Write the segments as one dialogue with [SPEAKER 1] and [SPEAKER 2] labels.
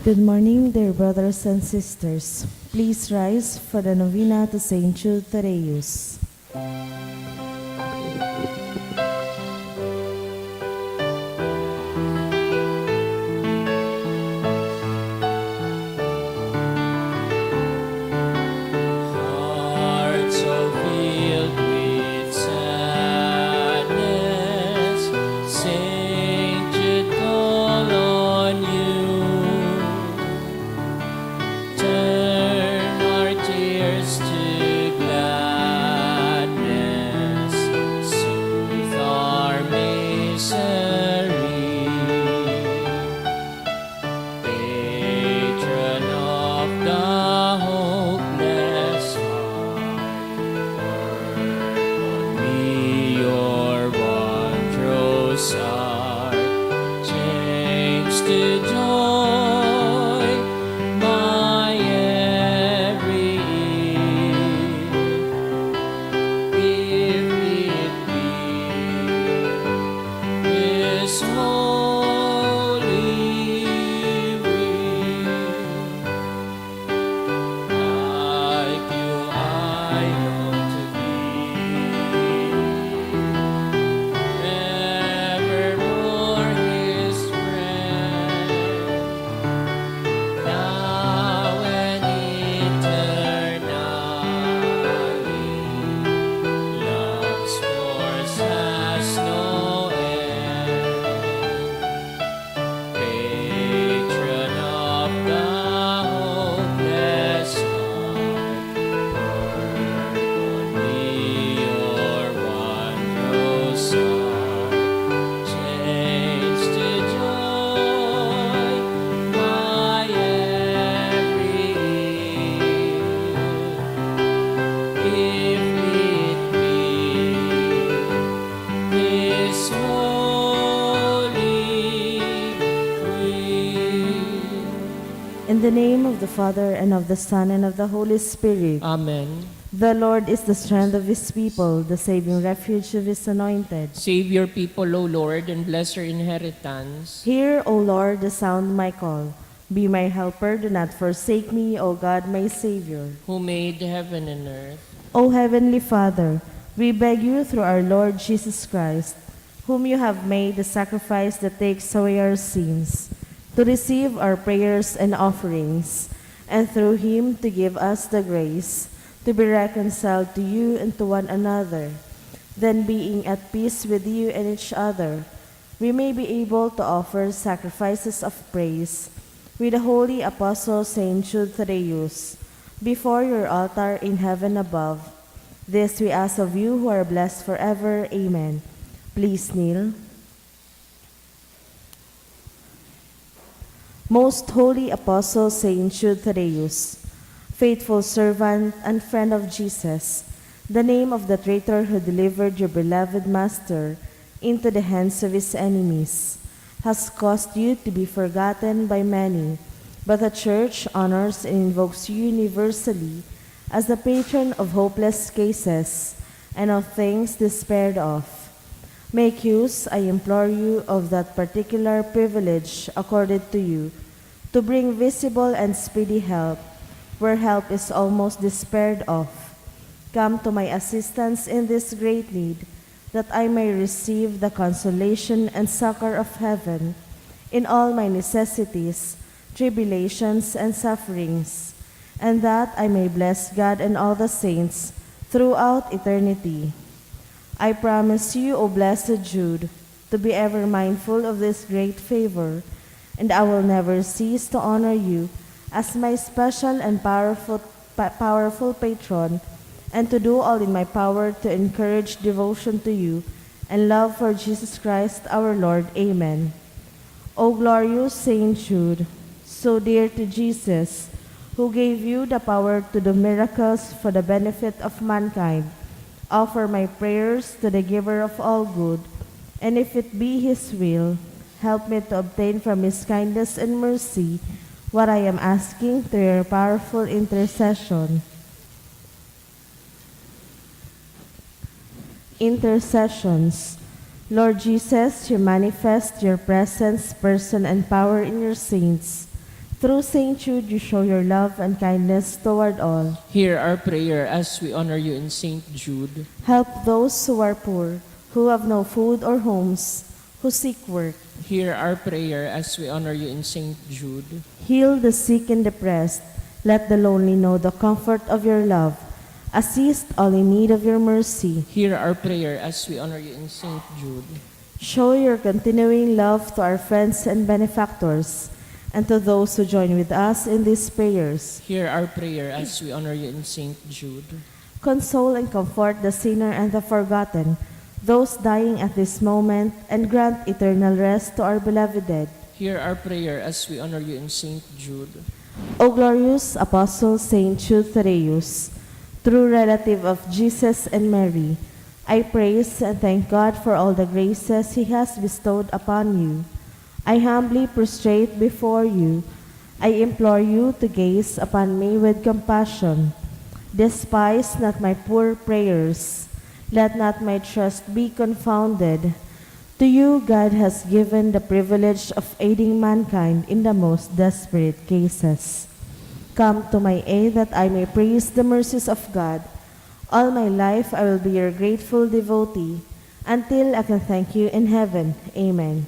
[SPEAKER 1] Good morning, dear brothers and sisters. Please rise for the novena to Saint Jude Thaddeus.
[SPEAKER 2] Hearts so filled with sadness, Saint Jude call on you. Turn our tears to gladness, soothe our misery. Patron of the hopeless heart, work on me your wondrous art. Change to joy my every ill, if it be His holy will. Like you I long to be, evermore His friend, now and eternally. Love's force has no end. Patron of the hopeless heart, work on me your wondrous art. Change to joy my every ill, if it be His holy will.
[SPEAKER 1] In the name of the Father, and of the Son, and of the Holy Spirit.
[SPEAKER 2] Amen.
[SPEAKER 1] The Lord is the strength of His people, the saving refuge of His anointed.
[SPEAKER 2] Save your people, O Lord, and bless your inheritance.
[SPEAKER 1] Hear, O Lord, the sound of my call. Be my helper, do not forsake me, O God, my Savior.
[SPEAKER 2] Who made heaven and earth.
[SPEAKER 1] O Heavenly Father, we beg you through our Lord Jesus Christ, whom you have made the sacrifice that takes away our sins, to receive our prayers and offerings, and through Him to give us the grace to be reconciled to you and to one another. Then, being at peace with you and each other, we may be able to offer sacrifices of praise with the holy Apostle Saint Jude Thaddeus before your altar in heaven above. This we ask of you who are blessed forever. Amen. Please kneel. Most holy Apostle Saint Jude Thaddeus, faithful servant and friend of Jesus, the name of the traitor who delivered your beloved Master into the hands of his enemies has caused you to be forgotten by many, but the Church honors and invokes you universally as the patron of hopeless cases and of things despaired of. Make use, I implore you, of that particular privilege accorded to you, to bring visible and speedy help where help is almost despaired of. Come to my assistance in this great need, that I may receive the consolation and succor of heaven in all my necessities, tribulations, and sufferings, and that I may bless God and all the saints throughout eternity. I promise you, O blessed Jude, to be ever mindful of this great favor, and I will never cease to honor you as my special and powerful patron, and to do all in my power to encourage devotion to you and love for Jesus Christ our Lord. Amen. O glorious Saint Jude, so dear to Jesus, who gave you the power to do miracles for the benefit of mankind, offer my prayers to the giver of all good, and if it be His will, help me to obtain from His kindness and mercy what I am asking through your powerful intercession. Intercessions. Lord Jesus, you manifest your presence, person, and power in your saints. Through Saint Jude, you show your love and kindness toward all.
[SPEAKER 2] Hear our prayer as we honor you in Saint Jude.
[SPEAKER 1] Help those who are poor, who have no food or homes, who seek work.
[SPEAKER 2] Hear our prayer as we honor you in Saint Jude.
[SPEAKER 1] Heal the sick and depressed. Let the lonely know the comfort of your love. Assist all in need of your mercy.
[SPEAKER 2] Hear our prayer as we honor you in Saint Jude.
[SPEAKER 1] Show your continuing love to our friends and benefactors, and to those who join with us in these prayers.
[SPEAKER 2] Hear our prayer as we honor you in Saint Jude.
[SPEAKER 1] Console and comfort the sinner and the forgotten, those dying at this moment, and grant eternal rest to our beloved dead.
[SPEAKER 2] Hear our prayer as we honor you in Saint Jude.
[SPEAKER 1] O glorious Apostle Saint Jude Thaddeus, true relative of Jesus and Mary, I praise and thank God for all the graces He has bestowed upon you. I humbly prostrate before you. I implore you to gaze upon me with compassion. Despise not my poor prayers. Let not my trust be confounded. To you God has given the privilege of aiding mankind in the most desperate cases. Come to my aid that I may praise the mercies of God. All my life I will be your grateful devotee, until I can thank you in heaven. Amen.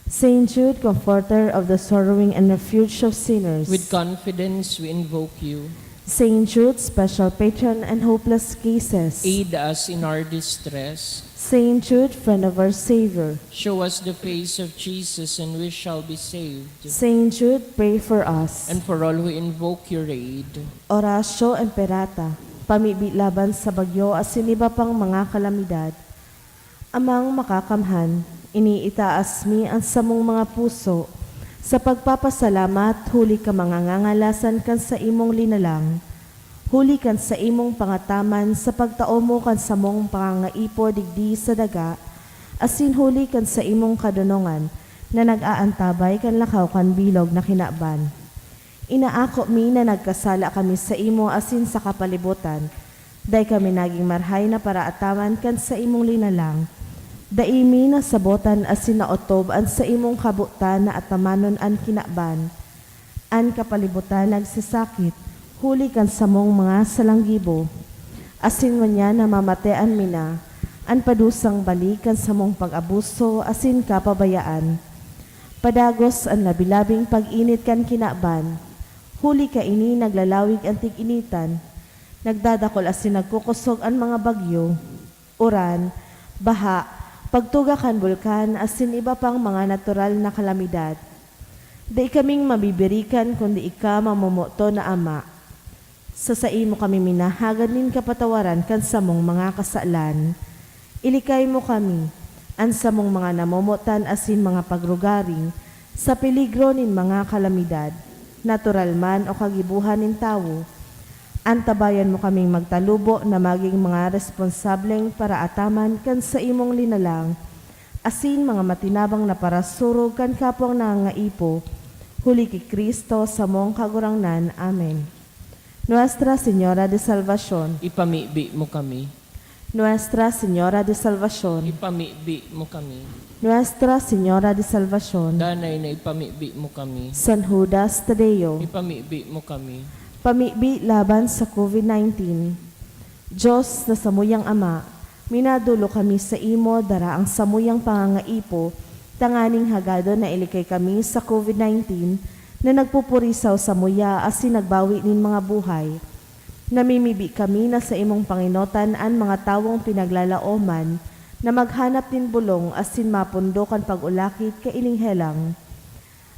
[SPEAKER 1] Saint Jude, comforter of the sorrowing and refuge of sinners.
[SPEAKER 2] With confidence we invoke you.
[SPEAKER 1] Saint Jude, special patron and hopeless cases.
[SPEAKER 2] Aid us in our distress.
[SPEAKER 1] Saint Jude, friend of our Savior.
[SPEAKER 2] Show us the face of Jesus and we shall be saved.
[SPEAKER 1] Saint Jude, pray for us.
[SPEAKER 2] And for all who invoke your aid.
[SPEAKER 1] Oratio Imperata, pamibi laban sa bagyo at siniba pang mga kalamidad. Amang makakamhan, iniitaas mi ang samong mga puso, sa pagpapasalamat, huli ka mangangangalasan kan sa imong linalang, huli kan sa imong pangataman, sa pagtao mo kan sa mong pangangaipo digdi sa daga, asin huli kan sa imong kadunongan, na nag-aantabay kan lakaw kan bilog na kinaban. Inaako mi na nagkasala kami sa imo asin sa kapalibutan, day kami naging marhay na para ataman kan sa imong linalang, daimi na sabotan asin naotob an sa imong kabutan na atamanon an kinaban. An kapalibutan nagsisakit, huli kan sa mong mga salanggibo. Asin mo niya na mamatean mina, an padusang balikan sa mong pag-abuso asin kapabayaan. Padagos an labilabing pag-init kan kinaban, huli ka ini naglalawig ang tig-initan, nagdadakol asin nagkukusog ang mga bagyo, uran, baha, pagtuga kan bulkan asin iba pang mga natural na kalamidad. Di kaming mabibirikan kundi ika mamumuto na ama. Sa mo kami minahaganin kapatawaran kan samong mga kasalan. Ilikay mo kami, an samong mga namumutan asin mga pagrugaring, sa peligro nin mga kalamidad, natural man o kagibuhan nin tao. Antabayan mo kaming magtalubo na maging mga responsableng para ataman kan sa imong linalang, asin mga matinabang na parasurog kan kapwang nangangaipo, huli ki Kristo sa mong kagurangnan. Amen. Nuestra Señora de Salvación.
[SPEAKER 2] Ipamibi mo kami.
[SPEAKER 1] Nuestra Señora de Salvación.
[SPEAKER 2] Ipamibi mo kami.
[SPEAKER 1] Nuestra Señora de Salvación.
[SPEAKER 2] Danay na ipamibi mo kami.
[SPEAKER 1] San Judas Tadeo.
[SPEAKER 2] Ipamibi mo kami.
[SPEAKER 1] Pamibi laban sa COVID-19. Diyos na samuyang Ama, minadulo kami sa imo dara ang samuyang pangangaipo, tanganing hagado na ilikay kami sa COVID-19 na nagpupurisaw sa muya asin nagbawi nin mga buhay. Namimibi kami na sa imong panginotan ang mga tawong pinaglalaoman na maghanap din bulong asin mapundokan pag-ulakit kailing helang.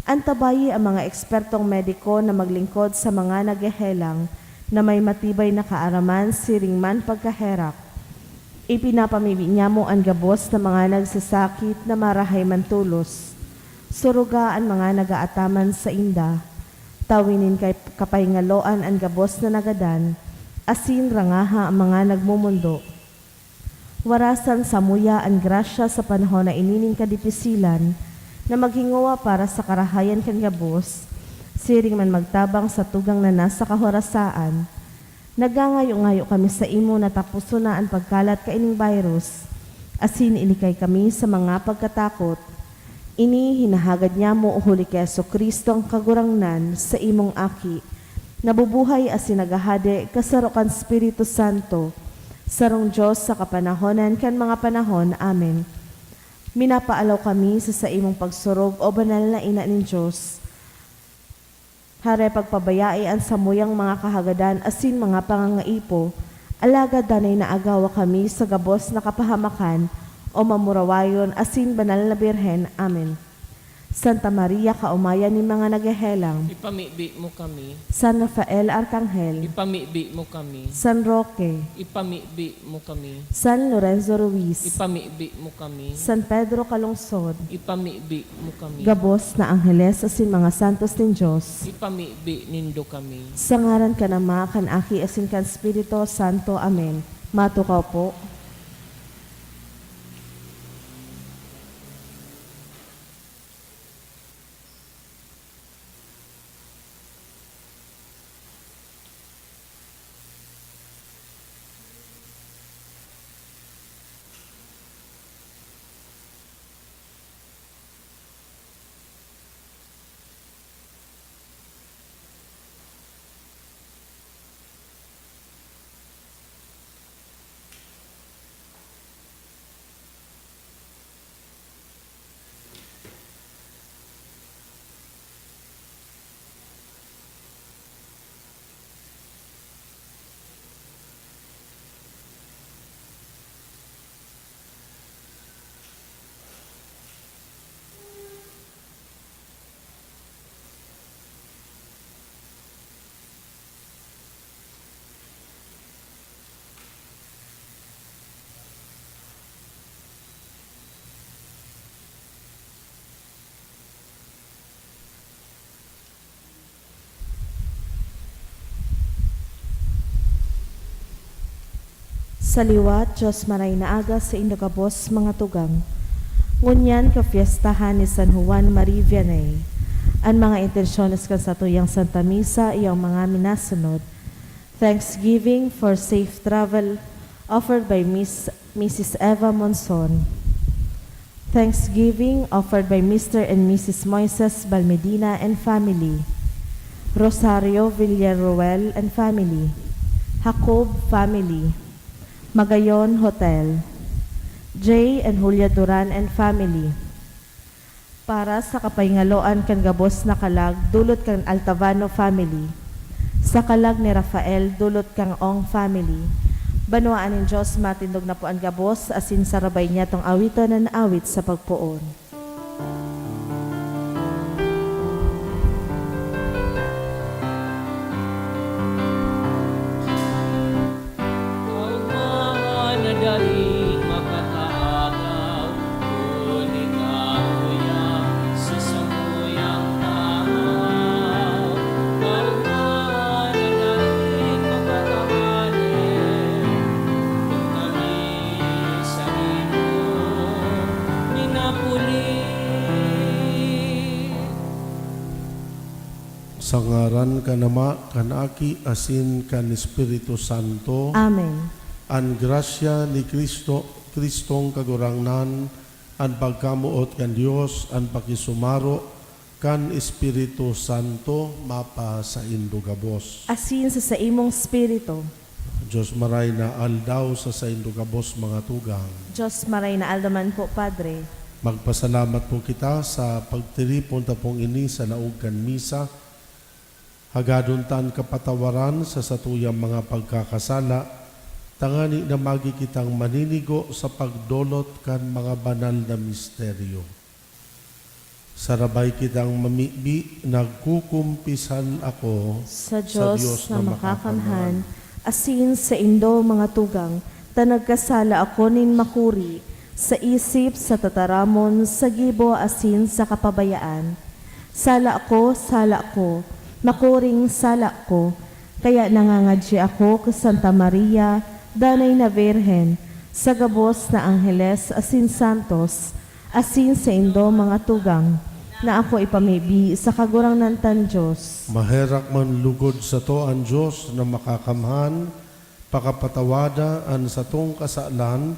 [SPEAKER 1] Antabayi ang mga ekspertong mediko na maglingkod sa mga naghehelang na may matibay na kaaraman siring man pagkaherak. Ipinapamibi niya mo ang gabos na mga nagsasakit na marahay man tulos. Suruga ang mga nagaataman sa inda. Tawinin kay kapayngaloan ang gabos na nagadan. Asin rangaha ang mga nagmumundo. Warasan sa muya ang grasya sa panahon na inining kadipisilan, na maghingawa para sa karahayan kan gabos, siring man magtabang sa tugang na nasa kahorasaan. Nagangayo-ngayo kami sa imo na tapuso na ang pagkalat kaining virus, asin ilikay kami sa mga pagkatakot. Ini hinahagad niya mo uhuli keso Kristo ang kagurangnan sa imong aki. Nabubuhay as sinagahade kasarukan Espiritu Santo. Sarong Diyos sa kapanahonan kan mga panahon. Amen. Minapaalaw kami sa imong pagsurog o banal na ina ng Diyos. Hare pagpabayai ang samuyang mga kahagadan asin mga pangangaipo. Alagad danay na agawa kami sa gabos na kapahamakan o mamurawayon asin banal na birhen. Amen. Santa Maria, kaumayan ni mga naghehelang.
[SPEAKER 2] Ipamibi mo kami.
[SPEAKER 1] San Rafael Arcangel.
[SPEAKER 2] Ipamibi mo kami.
[SPEAKER 1] San Roque.
[SPEAKER 2] Ipamibi mo kami.
[SPEAKER 1] San Lorenzo Ruiz.
[SPEAKER 2] Ipamibi mo kami.
[SPEAKER 1] San Pedro Calungsod.
[SPEAKER 2] Ipamibi mo kami.
[SPEAKER 1] Gabos na Angeles asin mga santos ng Diyos.
[SPEAKER 2] Ipamibi nindo kami.
[SPEAKER 1] Sa ngaran ka na kan aki asin kan Espiritu Santo. Amen. Matukaw po. Sa liwat, Diyos maray na aga sa indagabos mga tugang. Ngunyan ka fiestahan ni San Juan Marie Vianney. Ang mga intensyones kan sa tuyang Santa Misa, iyang mga minasunod. Thanksgiving for safe travel offered by Mrs. Eva Monson. Thanksgiving offered by Mr. and Mrs. Moises Balmedina and family. Rosario Villaruel and family. Jacob family. Magayon Hotel. Jay and Julia Duran and family. Para sa kapahingaloan kan gabos na kalag, dulot kan Altavano family. Sa kalag ni Rafael, dulot kang Ong family. Banwaan ng Diyos, matindog na po ang gabos, asin sarabay niya tong awiton na awit sa pagpuon.
[SPEAKER 2] Daling makataagaw, huli ka uyang sa samuyang tao. Kaumahan na daling makatahanin, kung kami sa ino minapuli.
[SPEAKER 3] Sa ngaran kanama, kanaki, asin, kan Espiritu Santo.
[SPEAKER 1] Amen.
[SPEAKER 3] Ang grasya ni Kristong kagurangnan, ang pagkamuot kan Dios, ang pakisumaro kan Espiritu Santo mapa sa indugabos.
[SPEAKER 1] Asin sa imong spirito.
[SPEAKER 3] Diyos maray na aldaw sa indugabos mga tugang.
[SPEAKER 1] Diyos maray na aldaman po, Padre.
[SPEAKER 3] Magpasalamat po kita sa pagtiripon ta pong ini sa laog kan misa. Hagadon tan kapatawaran sa satuyang mga pagkakasala. Tangani na magi kitang maninigo sa pagdolot kan mga banal na misteryo. Sarabay kitang mamibi, nagkukumpisan ako
[SPEAKER 1] Sa Diyos na makakamhan, asin sa indo mga tugang, tanagkasala ako nin makuri, sa isip, sa tataramon, sa gibo, asin sa kapabayaan. Sala ko, makuring sala ko, kaya nangangadji ako ka Santa Maria, danay na Virhen, sa gabos na Angeles, asin santos, asin sa indo mga tugang, na ako ipamibi sa kagurangnan tan Diyos.
[SPEAKER 3] Maherak man lugod sa to ang Diyos na makakamhan, pakapatawada an sa tong kasalan,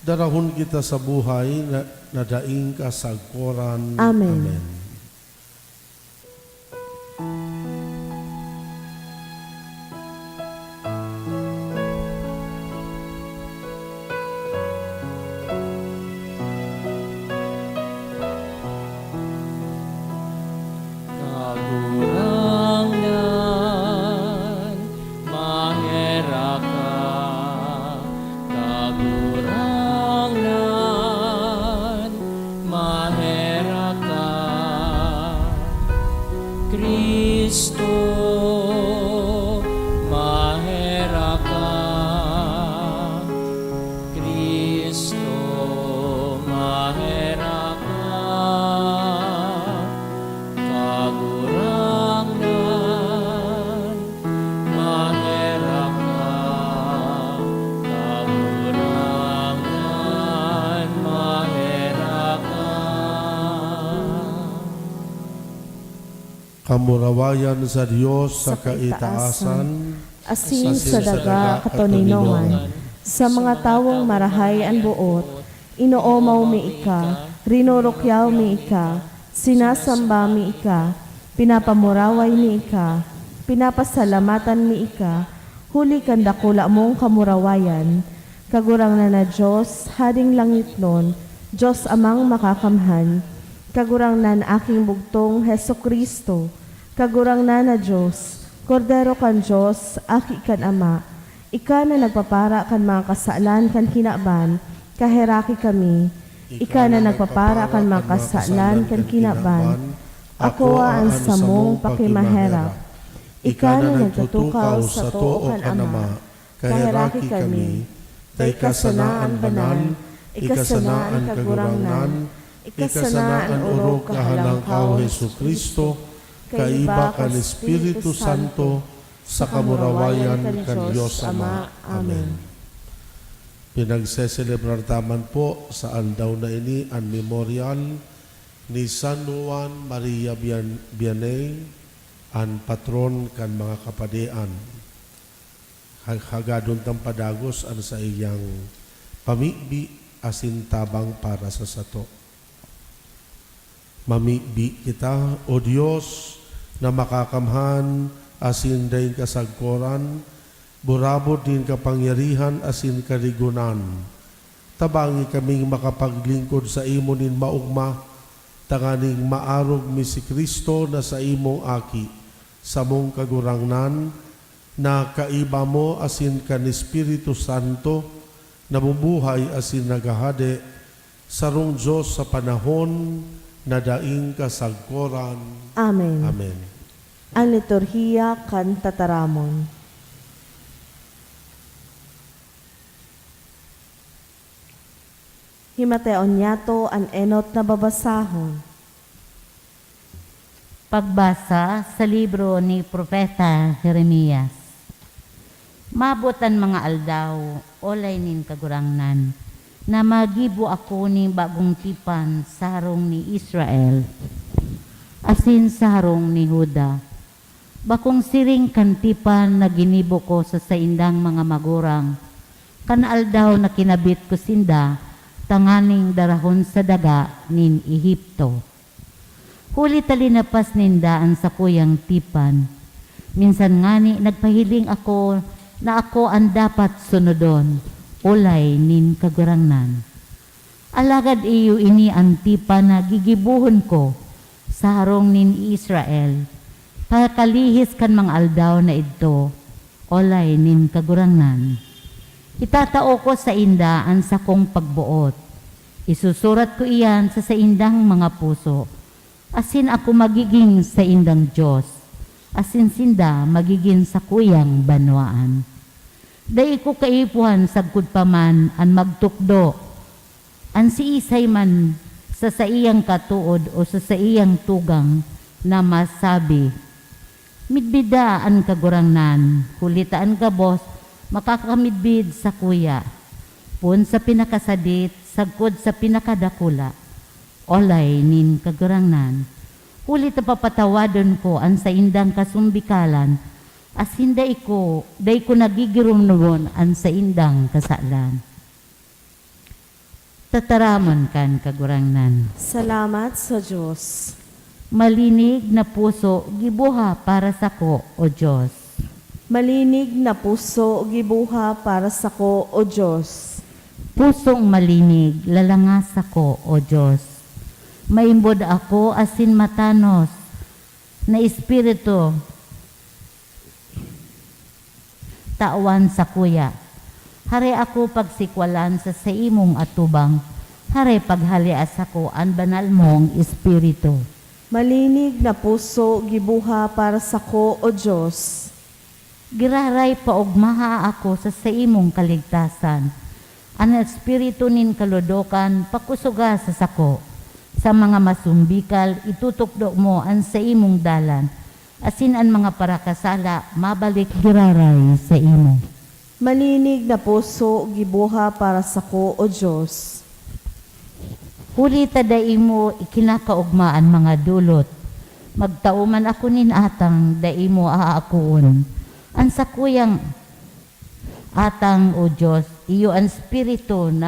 [SPEAKER 3] Darahon kita sa buhay na daing kasagkoran.
[SPEAKER 1] Amen.
[SPEAKER 3] Amen.
[SPEAKER 2] Kagurangan, mahera ka. Kagurangan, mahera ka. Kristo, mahera ka. Kristo, mahera ka. Kagurangan, mahera ka. Kagurangan, mahera ka.
[SPEAKER 3] Kamurawayan sa Diyos sa kaitaasan,
[SPEAKER 1] Asin sa daga katoninongan, sa mga tawong marahay ang buot, inoomaw mi ika, rinurukyaw mi ika, sinasamba mi ika, pinapamuraway mi ika, pinapasalamatan mi ika, huli kan dakula mong kamurawayan, kagurang na Diyos, hading langit nun, Diyos amang makakamhan, kagurang na aking bugtong Heso Kristo, kagurang na Diyos, Kordero kan Diyos, aki kan Ama, ika na nagpapara kan mga kasalan kan kinaban, kaheraki kami, ika na nagpapara kan mga kasalan kan kinaban, ako ang samong pakimaherap. Ika na nagtutukaw sa too kan Ama, kaheraki kami, tay kasanaan banal, ikasanaan kagurangnan, ikasanaan urog kahalangkaw Hesu Kristo, kaiba kan Espiritu Santo, sa kamurawayan kan Diyos Ama. Amen. Pinagseselebrar taman po sa aldaw na ini ang memorial ni San Juan Maria Vianney, ang patron kan mga kapadean. Hagadon tang padagos ang sa iyang pamibi asin tabang para sa sato. Mamibi kita, O Diyos, na makakamhan asin dahin kasagkoran, burabot din kapangyarihan asin karigunan. Tabangi kaming makapaglingkod sa imo nin maugma, tanganing maarog mi si Kristo na sa imong aki, sa mong kagurangnan, na kaiba mo asin kan Espiritu Santo, nabubuhay asin nagahade, sarong Diyos sa panahon na daing kasagkoran. Amen.
[SPEAKER 3] Amen.
[SPEAKER 1] Ang liturhiya kan tataramon. Himateon yato ang enot na babasahon.
[SPEAKER 4] Pagbasa sa libro ni Propeta Jeremias. Mabutan mga aldaw, olay nin kagurangnan, na magibo ako ni bagong tipan sa harong ni Israel, asin sa harong ni Huda. Bakong siring kan tipan na ginibo ko sa saindang mga magurang, kan aldaw na kinabit ko sinda, tanganing darahon sa daga nin Ehipto. Huli talinapas nindaan sa kuyang tipan. Minsan ngani nagpahiling ako na ako ang dapat sunodon, ulay nin kagurangnan. Alagad iyo ini ang tipan na gigibuhon ko sa harong nin Israel, pakalihis kan mga aldaw na ito, olay nin kagurangnan. Itatao ko sa inda ang sakong pagbuot. Isusurat ko iyan sa saindang mga puso. Asin ako magiging sa indang Diyos. Asin sinda magiging sa kuyang banwaan. Dai ko kaipuhan sagkud paman ang magtukdo. An si isay man sa iyang katuod o sa iyang tugang na masabi, midbida ang kagurangnan, hulitaan ka boss, makakamidbid sa kuya. Pun sa pinakasadit, sagkod sa pinakadakula. Olay nin kagurangnan. Ulit na papatawadon ko ang sa indang kasumbikalan, as hinday ko nagigirum noon ang sa indang kasalan. Tataramon kan kagurangnan.
[SPEAKER 1] Salamat sa Diyos.
[SPEAKER 4] Malinig na puso, gibuha para sako, O Diyos.
[SPEAKER 1] Malinig na puso, gibuha para sako, O Diyos.
[SPEAKER 4] Pusong malinig, lalangas ako, O Diyos. Maimbod ako asin matanos, na espiritu, tawan sa kuya. Hare ako pagsikwalan sa imong atubang, hare paghalias ako ang banal mong espiritu.
[SPEAKER 1] Malinig na puso, gibuha para sako, O Diyos.
[SPEAKER 4] Giraray paugmaha ako sa imong kaligtasan. Ang espiritu nin kaludokan, pakusuga sa sako. Sa mga masumbikal, itutukdo mo ang sa imong dalan. Asin ang mga parakasala, mabalik giraray sa imo.
[SPEAKER 1] Malinig na puso, gibuha para sako, O Diyos.
[SPEAKER 4] Huli taday mo ikinakaugmaan mga dulot. Magtauman ako nin atang dai mo aakuon. Ang sakuyang atang, O Diyos, iyo ang spirito na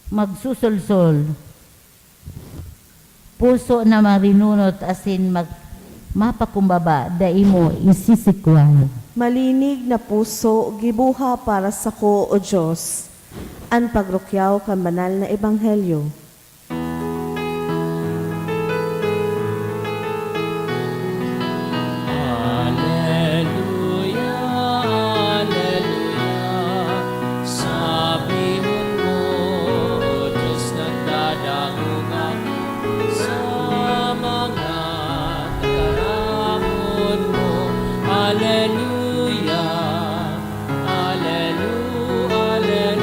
[SPEAKER 4] magsusulsol. Puso na marinunot asin mapakumbaba dai mo isisikwal.
[SPEAKER 1] Malinig na puso, gibuha para sako, O Diyos. Ang pagrukyaw kan banal na ebanghelyo.
[SPEAKER 2] Alleluia, alleluia. Sabihon mo, O Diyos, nagdadangugan sa mga taramon mo. Alleluia, alleluia, alleluia.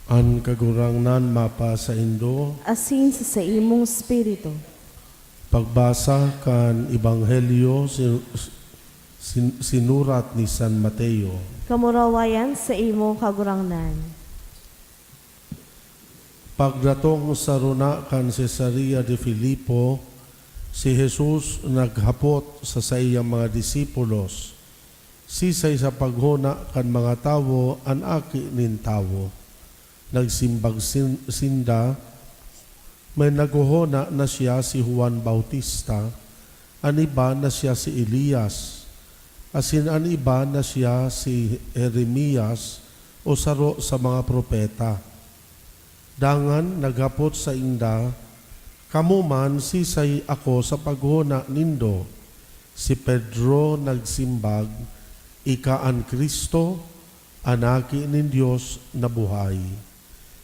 [SPEAKER 3] An kagurangnan mapa sa Indo,
[SPEAKER 1] Asin sa imong spirito.
[SPEAKER 3] pagbasa kan Ebanghelyo sinurat ni San Mateo.
[SPEAKER 1] Kamurawayan sa imong kagurangnan.
[SPEAKER 3] Pagdatong sa runa kan Cesarea de Filipo, si Jesus naghapot sa iyang mga disipulos. Sisay sa paghuna kan mga tawo an aki nin tawo. Nagsimbag sinda, may naguhona na siya si Juan Bautista, an iba na siya si Elias, asin an iba na siya si Jeremias o saro sa mga propeta. Dangan naghapot sa inda, kamo man sisay ako sa paghuna nindo. Si Pedro nagsimbag, ika an Kristo, anaki nin Diyos na buhay.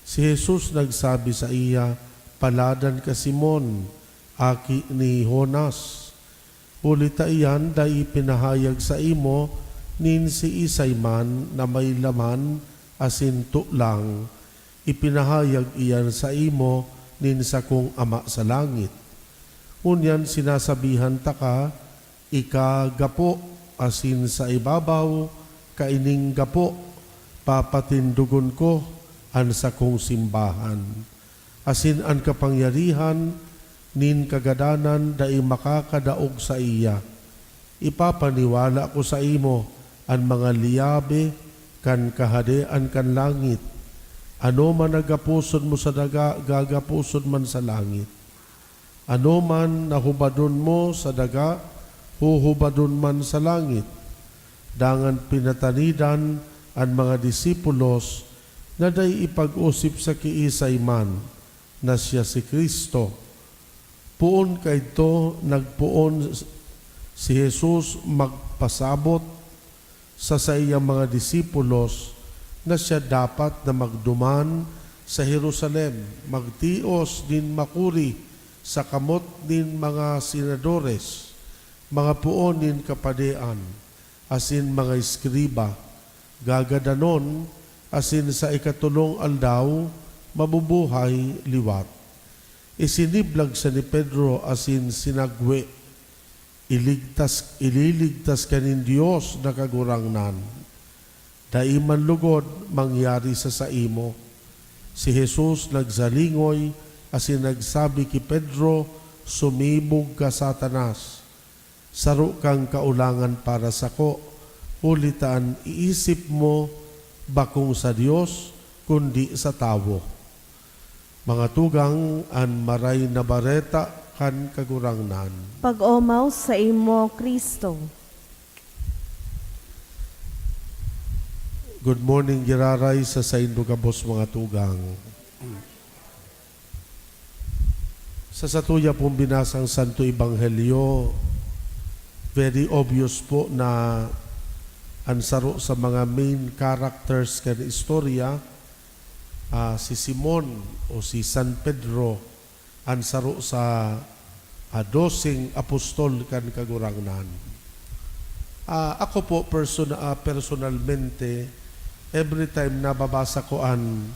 [SPEAKER 3] Si Jesus nagsabi sa iya, paladan ka Simon, aki ni Jonas. Ulita iyan dai pinahayag sa imo, nin si Isay man na may laman asin tuklang. Ipinahayag iyan sa imo, nin sa kong ama sa langit. Unyan sinasabihan ta ka, ika gapo asin sa ibabaw, kaining gapo, papatindugon ko, an sa kong simbahan. Asin an kapangyarihan, nin kagadanan, dai makakadaog sa iya. Ipapaniwala ko sa imo, an mga liyabe, kan kahadean kan langit. Ano man nagapusod mo sa daga, gagapusod man sa langit. Ano man nahubadon mo sa daga, huhubadon man sa langit. Dangan pinatanidan ang mga disipulos na day ipag-usip sa kiisay man na siya si Kristo. Puon kayto nagpuon si Jesus magpasabot sa iyang mga disipulos na siya dapat na magduman sa Jerusalem, magtios din makuri sa kamot din mga senadores, mga puon din kapadean, asin mga iskriba, gagadanon, asin sa ikatulong aldaw, mabubuhay liwat. Isiniblag sa ni Pedro asin sinagwe, ililigtas kanin Diyos na kagurangnan. Daiman lugod mangyari sa saimo. Si Jesus nagsalingoy asin nagsabi ki Pedro, sumibog ka Satanas. Saro kang kaulangan para sako, ulitan iisip mo bakong sa Diyos kundi sa tawo. Mga tugang an maray na bareta kan kagurangnan.
[SPEAKER 1] Pag-omaw sa imo, Kristo.
[SPEAKER 3] Good morning, giraray sa saindo kabos mga tugang. Sa satuya pong binasang Santo Ebanghelyo, very obvious po na ansaro sa mga main characters kan istorya, si Simon o si San Pedro, ansaro sa 12 apostol kan kagurangnan. Ako po personalmente, every time nababasa ko an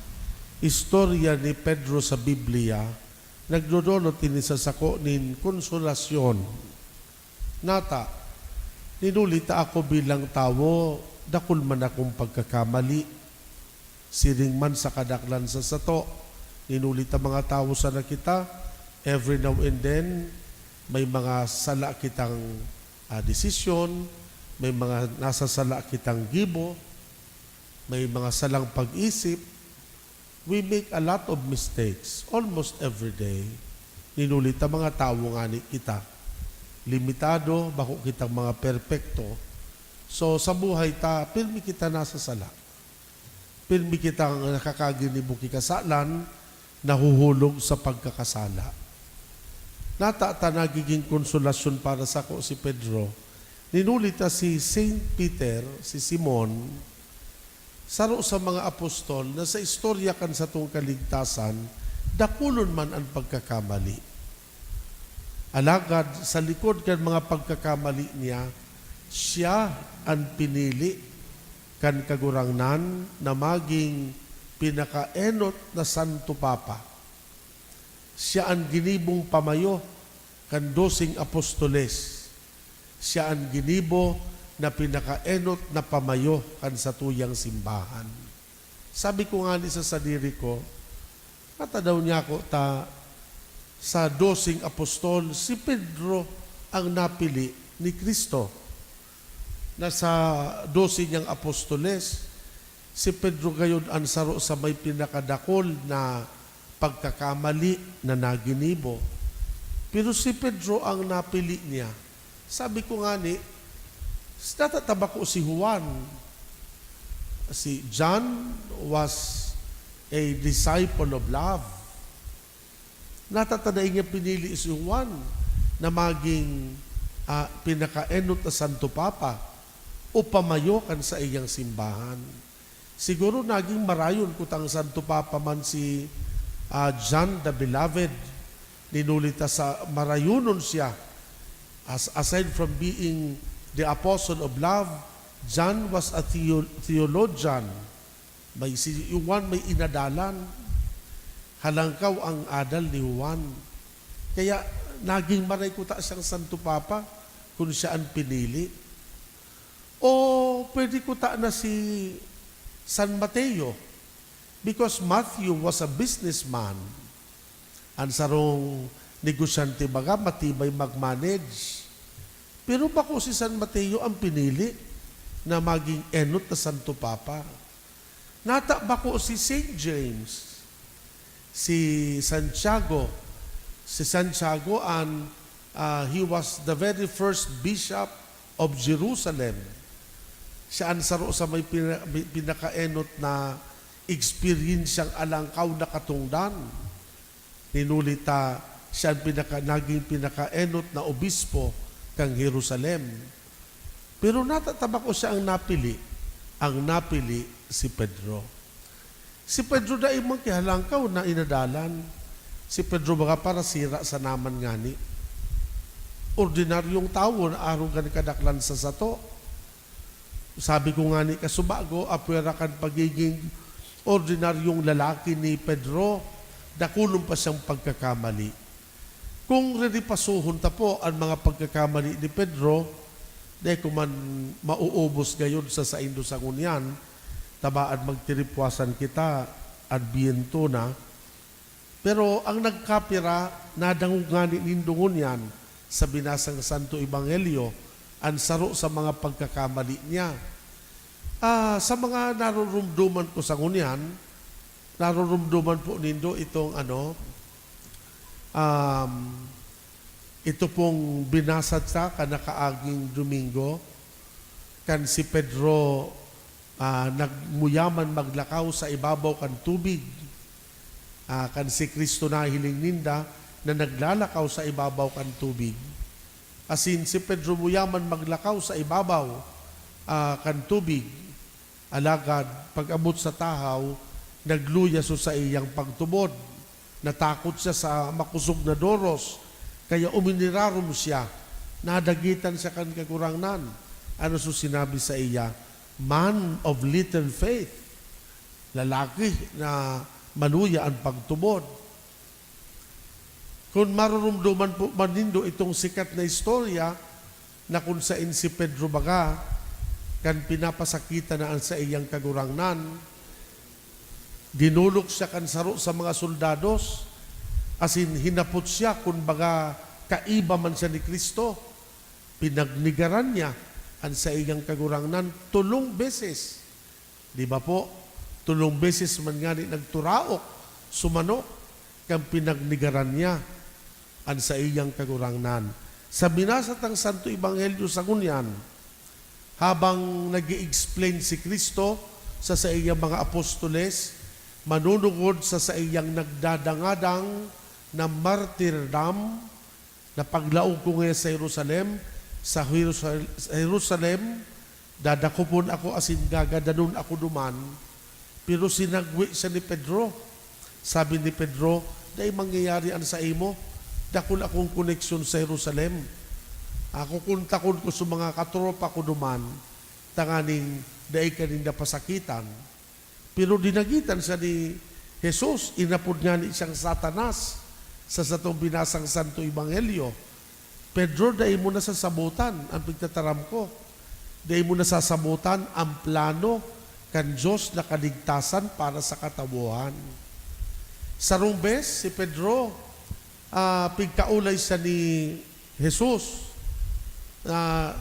[SPEAKER 3] istorya ni Pedro sa Biblia, nagdodolot inisasako nin konsolasyon. Nata, ninulita ako bilang tao, dakul man akong pagkakamali. Siring man sa kadaklan sa sato, ninulita mga tao sa nakita, every now and then, may mga sala kitang desisyon, may mga nasa sala kitang gibo, may mga salang pag-isip. We make a lot of mistakes almost every day. Ninulita mga tao nga ni kita. Limitado, bako kitang mga perpekto. So sa buhay ta, pirmi kita nasa sala. Pirmi kitang nakakaginibo kikasalan, nahuhulog sa pagkakasala. Natata nagiging konsolasyon para sa ko si Pedro. Ninulita si Saint Peter, si Simon, saro sa mga apostol na sa istorya kan sa tong kaligtasan, dakulon man ang pagkakamali. Alagad, sa likod kan mga pagkakamali niya, siya ang pinili kan kagurangnan na maging pinakaenot na Santo Papa. Siya ang ginibong pamayo kan 12 apostoles. Siya ang ginibo na pinakaenot na pamayo kan sa tuyang simbahan. Sabi ko nga ni sa sadiri ko, kata daw niya ako sa 12 apostol, si Pedro ang napili ni Kristo. Na sa 12 niyang apostoles, si Pedro gayon ang saro sa may pinakadakol na pagkakamali na naginibo. Pero si Pedro ang napili niya. Sabi ko nga ni, natataba ko si Juan. Si John was a disciple of love. Natatanain niya pinili si Juan na maging pinakaenot na Santo Papa o pamayokan sa iyang simbahan. Siguro naging marayon kutang Santo Papa man si John the Beloved. Ninulita sa marayunon siya. Aside from being the apostle of love, John was a theologian. Si Juan may inadalan. Halangkaw ang adal ni Juan. Kaya naging maray kuta siyang Santo Papa kung siya ang pinili. O pwede kuta na si San Mateo because Matthew was a businessman. Ang sarong negosyante baga, matibay mag-manage. Pero bako si San Mateo ang pinili na maging enot na Santo Papa. Nata bako si St. James, si Santiago. Si Santiago, he was the very first bishop of Jerusalem. Siya ang saro sa may pinakaenot na experience siyang alangkaw na katungdan. Ninulita siya ang naging pinakaenot na obispo kang Jerusalem. Pero natataba ko siya ang napili si Pedro. Si Pedro da imong kihalangkaw na inadalan. Si Pedro baga para sira sa naman ngani. Ordinaryong tao na araw gan kadaklan sa sato. Sabi ko nga ni kasubago, apwera kan pagiging ordinaryong lalaki ni Pedro, dakulong pa siyang pagkakamali. Kung riripasuhon ta po ang mga pagkakamali ni Pedro, dahil kung man mauubos gayon sa saindo sa ngunyan, tabaan magtiripwasan kita at biento na. Pero ang nagkapira, nadangugani nindungon yan sa binasang Santo Ebanghelyo, ang saro sa mga pagkakamali niya. Sa mga narurumduman ko sa ngunyan, narurumduman po nindo itong ito pong binasad sa kanakaaging Domingo, kan si Pedro nagmuyaman maglakaw sa ibabaw kan tubig, kan si Kristo na hiling ninda na naglalakaw sa ibabaw kan tubig. Asin si Pedro muyaman maglakaw sa ibabaw kan tubig, alagad pag-abot sa tahaw, nagluya so sa iyang pagtubod. Natakot siya sa makusog na doros, kaya uminirarom siya, nadagitan siya kan kagurangnan. Ano so sinabi sa iya? Man of little faith, lalaki na manuya ang pagtubod. Kung marurumduman po manindo itong sikat na istorya na kung saan si Pedro baga kan pinapasakita na ang sa iyang kagurangnan, dinulok siya kan saro sa mga soldados, asin hinapot siya kung baga kaiba man siya ni Kristo, pinagnigaran niya ang sa iyang kagurangnan 3 beses. Di ba po? 3 beses man nga ni nagturaok, sumanok, kang pinagnigaran niya ang sa iyang kagurangnan. Sa binasatang Santo Ebanghelyo sa ngunyan, habang nag-i-explain si Kristo sa iyang mga apostoles, manunugod sa iyang nagdadangadang na martyrdom, na paglaog ko ngayon sa Jerusalem, dadakupon ako asin gagadanon ako duman. Pero sinagwi siya ni Pedro. Sabi ni Pedro, dahil mangyayari ang sa imo, dakol akong koneksyon sa Jerusalem. Ako kuntakon ko sa mga katropa ko duman, tanganing dahil kaninda pasakitan. Pero dinagitan siya ni Jesus, inapod nga ni siyang Satanas sa satong binasang Santo Ebanghelyo. Pedro, dahil mo na sasabutan ang pagtataram ko. Dahil mo na sasabutan ang plano kan Diyos na kaligtasan para sa katawuhan. Sa rumbes, si Pedro, pigkaulay siya ni Jesus, na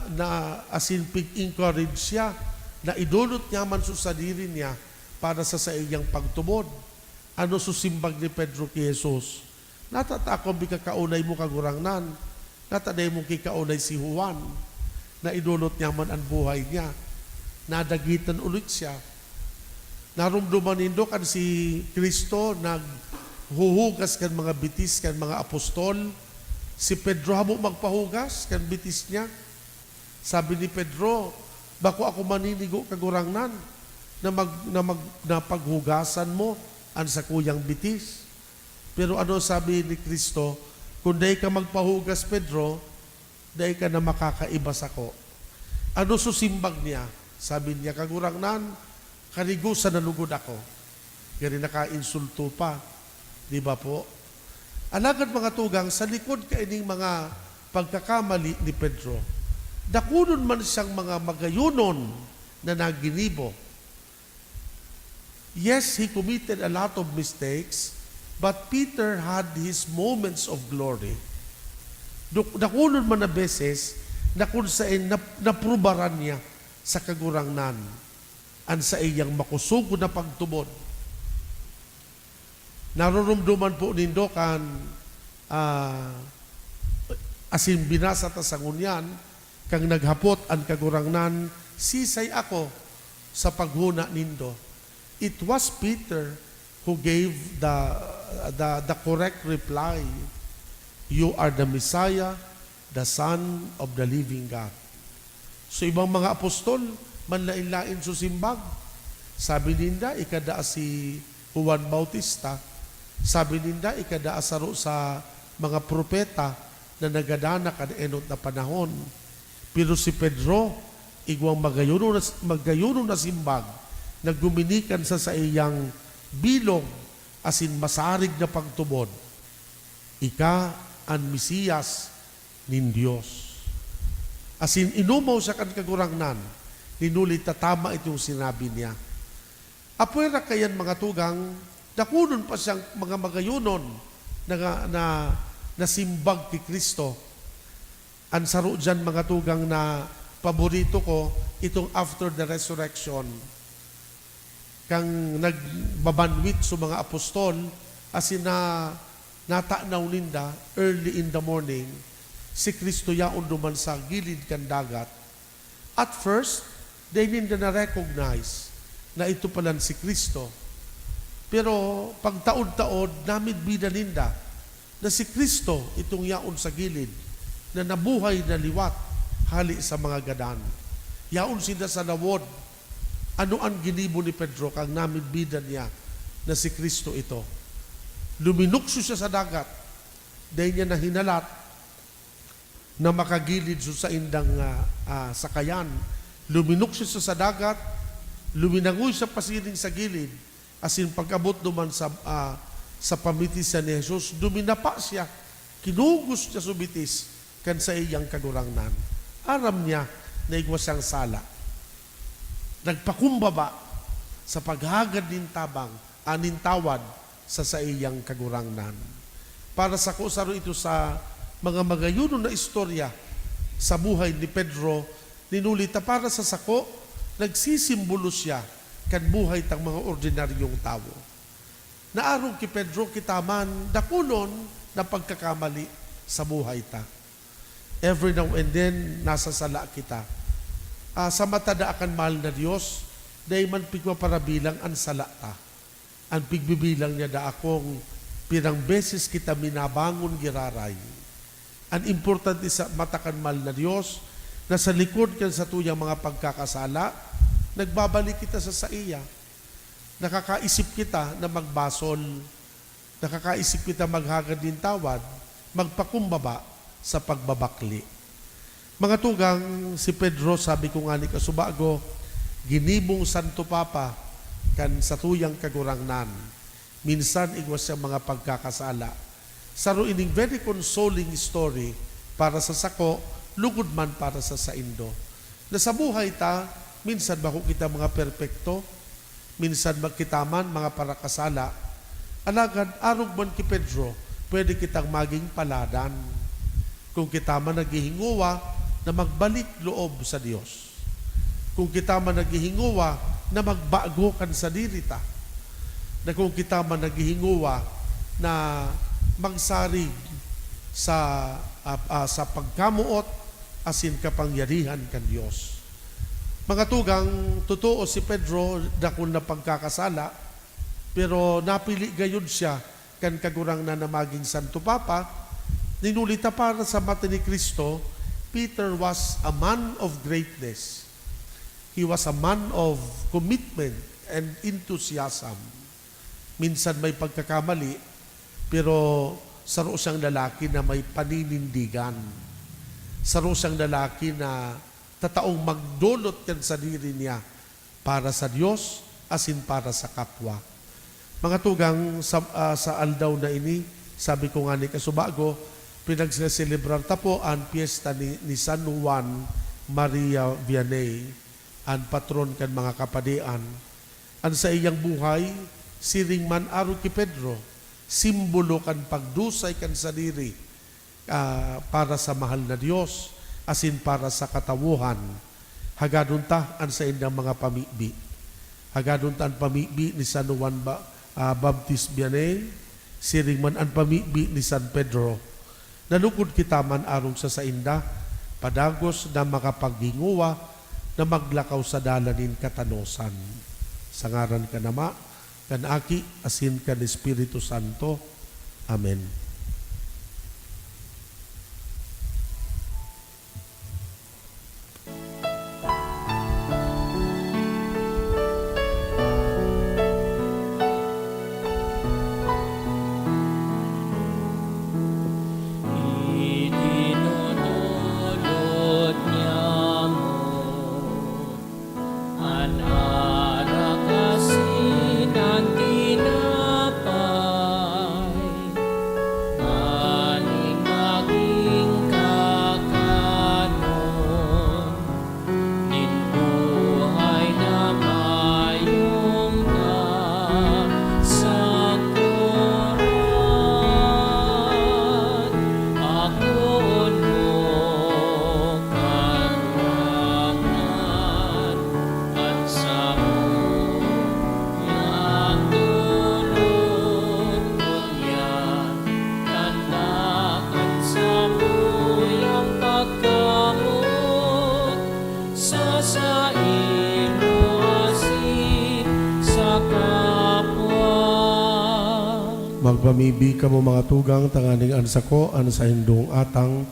[SPEAKER 3] asin pig-encourage siya, na idulot niya man sa sarili niya para sa iyang pagtubod. Ano susimbag ni Pedro kay Jesus? Natatakong bigakaunay mo kagurangnan, nataday mo kikaunay si Juan, na idulot niya man ang buhay niya. Nadagitan ulit siya. Narumduman nindo kan si Kristo naghuhugas kan mga bitis kan mga apostol. Si Pedro hamo magpahugas kan bitis niya. Sabi ni Pedro, bako ako maninigo kagurangnan na paghugasan mo ang sa kuyang bitis. Pero ano sabi ni Kristo? Kung dahi ka magpahugas, Pedro, dahi ka na makakaiba sako. Ano susimbag niya? Sabi niya, kagurangnan, kanigusan na lugod ako. Gani naka-insulto pa. Di ba po? Alagad mga tugang, sa likod kaining mga pagkakamali ni Pedro, dakunon man siyang mga magayunon na naginibo. Yes, he committed a lot of mistakes, but Peter had his moments of glory. Dakunon man na beses, na kung saan naprubaran niya sa kagurangnan, ang sa iyang makusog na pagtubod. Narurumduman po nindo kan asin binasa ta sa ngunyan, kang naghapot ang kagurangnan, sisay ako sa paghuna nindo. It was Peter who gave the correct reply. You are the Messiah, the Son of the living God. So ibang mga apostol, manlain-lain sa simbag. Sabi ninda, ikadaa si Juan Bautista. Sabi ninda, ikadaa saro sa mga propeta na nagadana kan enot na panahon. Pero si Pedro, igwang magayuno na simbag, nagguminikan sa iyang bilong, asin masarig na pagtubod. Ika ang Mesiyas nin Diyos. Asin inumaw sa kan kagurangnan, ninulit na tama itong sinabi niya. Apwera kayan mga tugang, nakunon pa siyang mga magayunon na simbag kay Kristo. Ansaro dyan mga tugang na paborito ko, itong after the resurrection, kang nagbabanwit sa mga apostol, asin na natanaw ninda early in the morning, si Kristo yaon duman sa gilid kan dagat. At first, they ninda na-recognize na ito pala si Kristo. Pero pag taod-taod, namid bida ninda na si Kristo itong yaon sa gilid, na nabuhay na liwat, hali sa mga gadan. Yaon sila sa lawod. Ano ang ginibo ni Pedro kang namid bida niya na si Kristo ito? Luminukso siya sa dagat, dahil niya nahinalat na makagilid sa indang sakayan. Luminukso siya sa dagat, luminangoy siya pasiring sa gilid, asin pag-abot duman sa pamitisan ni Jesus, duminapa siya, kinugos siya subitis kan sa iyang kagurangnan. Aram niya na igwas siyang sala. Nagpakumbaba sa paghagad nintawad sa iyang kagurangnan. Para sa kusaro ito sa mga magayuno na istorya sa buhay ni Pedro, ninulita para sa sako, nagsisimbolo siya kan buhay tang mga ordinaryong tao. Naarong ki Pedro kitaman dakunon na pagkakamali sa buhay ta. Every now and then, nasa sala kita. Sa mata da akan mahal na Diyos, dahil man pigmaparabilang ang sala ta. Ang pigbibilang niya da akong pirang beses kita minabangon giraray. Ang importante sa mata kan mahal na Diyos, na sa likod kan sa tuyang mga pagkakasala, nagbabalik kita sa iya. Nakakaisip kita na magbasol, nakakaisip kita maghagad din tawad, magpakumbaba sa pagbabakli. Mga tugang, si Pedro, sabi ko nga ni Kasubago, ginibong Santo Papa kan sa tuyang kagurangnan. Minsan, igwas siyang mga pagkakasala. Saro ining very consoling story para sa sako, lugod man para sa saindo. Na sa buhay ta, minsan bako kita mga perpekto, minsan magkitaman mga parakasala. Alagad, arog man ki Pedro, pwede kitang maging paladan. Kung kita man naghihinguwa na magbalik loob sa Diyos. Kung kita man naghihinguwa na magbago kan sa dirita. Na kung kita man naghihinguwa na magsarig sa pagkamuot asin kapangyarihan kan Diyos. Mga tugang, totoo si Pedro dakon na pagkakasala, pero napili gayud siya kan kagurang na maging Santo Papa. Ninulita para sa mata ni Kristo, Peter was a man of greatness. He was a man of commitment and enthusiasm. Minsan may pagkakamali, pero saro siyang lalaki na may paninindigan. Saro siyang lalaki na tataong magdulot yan sa diri niya para sa Diyos asin para sa kapwa. Mga tugang, sa aldaw na ini, sabi ko nga ni Kasubago, pinagseselebrar ta po ang piyesta ni San Juan Maria Vianney, ang patron kan mga kapadian. Ang sa iyang buhay, siring man aro ki Pedro, simbolo kan pagdusay kan sadiri para sa mahal na Diyos, asin para sa katawuhan. Hagadun ta ang sa indang mga pamibi. Hagadun ta ang pamibi ni San Juan Baptist Vianney, siring man ang pamibi ni San Pedro. Nalukod kita man arong sa sainda, padagos na makapaghinguwa na maglakaw sa dalanin katanosan. Sa ngaran ka nama, kan aki, asin kan Espiritu Santo. Amen.
[SPEAKER 2] sa imo asin sa kapwa.
[SPEAKER 3] Magpamibi ka mo mga tugang tanganing ansako an sa hindong atang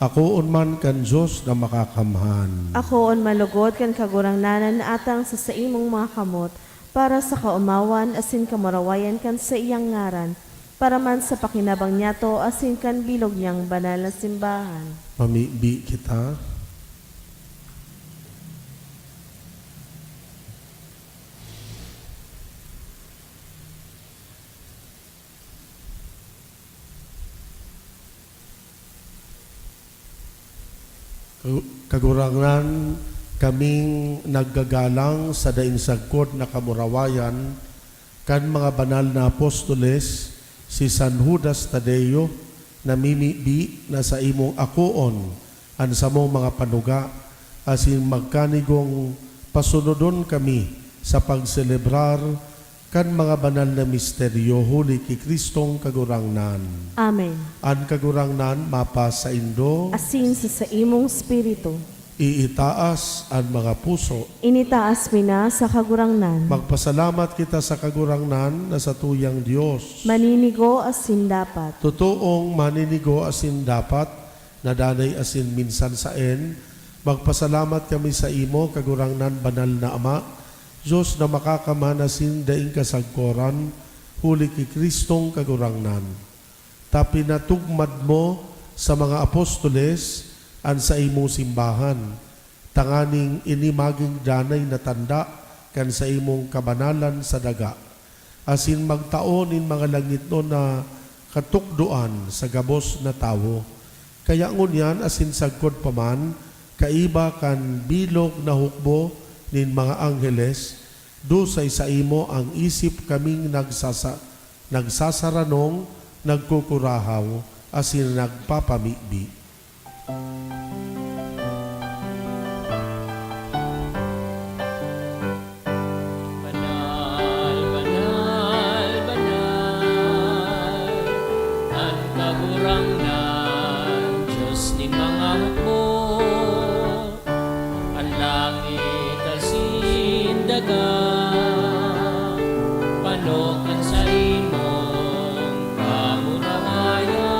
[SPEAKER 3] ako unman kan Diyos na makakamhan.
[SPEAKER 1] Ako on malugod kan kagurangnanan atang sa imong mga kamot, para sa kaumawan asin kamarawayan kan sa iyang ngaran, para man sa pakinabang niyato asin kan bilog niyang banal na simbahan.
[SPEAKER 3] Mamibi kita. Kagurangan kaming naggagalang sa daing sagkod na kamurawayan kan mga banal na apostoles si San Judas Tadeo na mimibi na sa imong akoon an sa mong mga panuga asin magkanigong pasunodon kami sa pagselebrar kan mga banal na misteryo huli ki Kristong kagurangnan.
[SPEAKER 1] Amen.
[SPEAKER 3] An kagurangnan mapa sa Indo,
[SPEAKER 1] Asin sa imong spiritu,
[SPEAKER 3] iitaas ang mga puso.
[SPEAKER 1] initaas mina sa kagurangnan,
[SPEAKER 3] Magpasalamat kita sa kagurangnan na sa tuyang Diyos.
[SPEAKER 1] maninigo asin dapat.
[SPEAKER 3] Totoong maninigo asin dapat, nadanay asin minsan saen. Magpasalamat kami sa imo, kagurangnan banal na Ama, Diyos na makakamanasin daing kasagkoran, huli ki Kristong kagurangnan. Tapi natugmad mo sa mga apostoles, an sa imo simbahan, tanganing inimaging danay na tanda kan sa imong kabanalan sa daga. Asin magtaon in mga langit no na katukduan sa gabos na tawo. Kaya ngunyan asin sagkod paman, kaiba kan bilog na hukbo nin mga angheles, do sa imo ang isip kaming nagsasaranong, nagkukurahaw, asin nagpapamibi.
[SPEAKER 2] Banal, banal, banal, ang kagurangnan, Diyos ni mga hukbo, ang langit asin daga, panokan sa imong kamurawayan.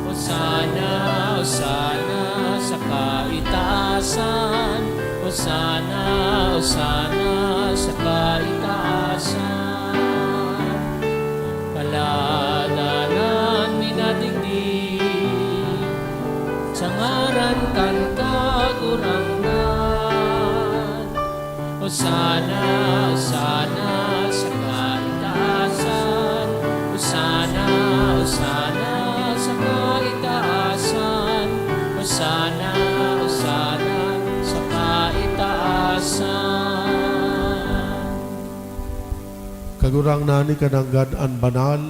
[SPEAKER 2] Hosana, Hosana sa kaitaasan, Hosana, Hosana sa kaitaasan. Paladanan minadigdig sa ngaran kan kagurangnan. Hosana, Hosana sa kaitaasan, Hosana, Hosana sa kaitaasan, Hosana, Hosana sa kaitaasan.
[SPEAKER 3] Kagurangnan ni kananggad an banal,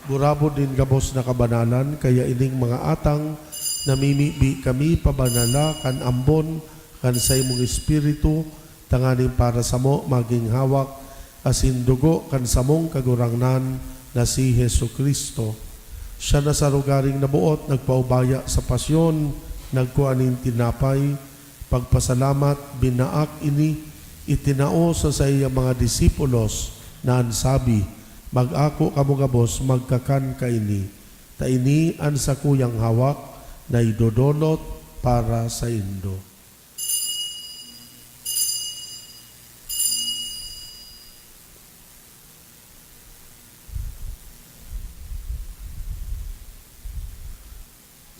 [SPEAKER 3] burabod din gabos na kabanalan, kaya ining mga atang namimibi kami pabanala kan ambon kan sa imong espiritu, tanganing para sa mo maging hawak, asin dugo kan sa mong kagurangnan na si Hesu Kristo. Siya na sa rugaring nabuot, nagpaubaya sa pasyon, nagkuaning tinapay, pagpasalamat, binaak ini, itinao sa iyang mga disipulos, na ansabi, mag-ako kamugabos, magkakan kaini, taini an sa kuyang hawak, na idodonot para sa Indo.